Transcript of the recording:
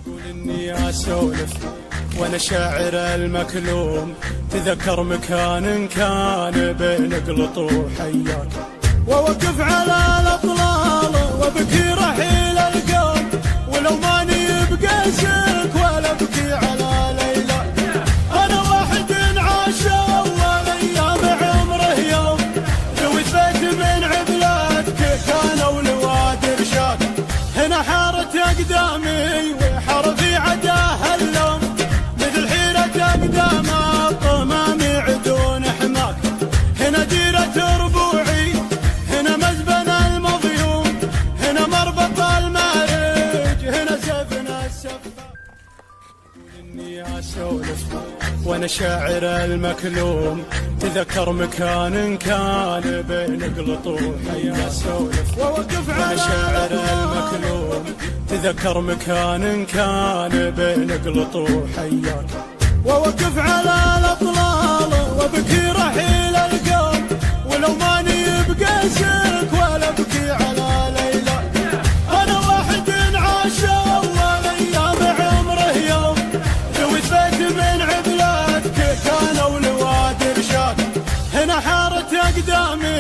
أقول إني أسولف وأنا شاعر المكلوم، تذكر مكان كان بين قلط وحياك، ووقف على الأطلال وبكي رحيل القوم، ولو ماني بقاسك ولا أبكي على ليلى. أنا واحد عاش أول أيام عمره يوم، ذويت بيت من عبلاتك كانوا لواد رشاق، هنا حارت أقدامي وحرفي عداها اللوم، مثل حيرة أقدام الطمام عدون حماك، هنا ديرة ربوعي، هنا مزبن المضيوم، هنا مربط المارج، هنا سفن السفاك. إني أسولف وأنا شاعر المكلوم، تذكر مكان كان بين قلط وحياك، أسولف وأنا شاعر المكلوم، تذكر مكان كان بين قلط وحياك، ووقف على الأطلال وبكي رحيل القوم، ولو ماني بقاسك ولا أبكي على ليلى. أنا واحد عاش أول أيام عمره يوم، ذويت بيت من عبلاتك كانوا لواد رشاق، هنا حارت أقدامي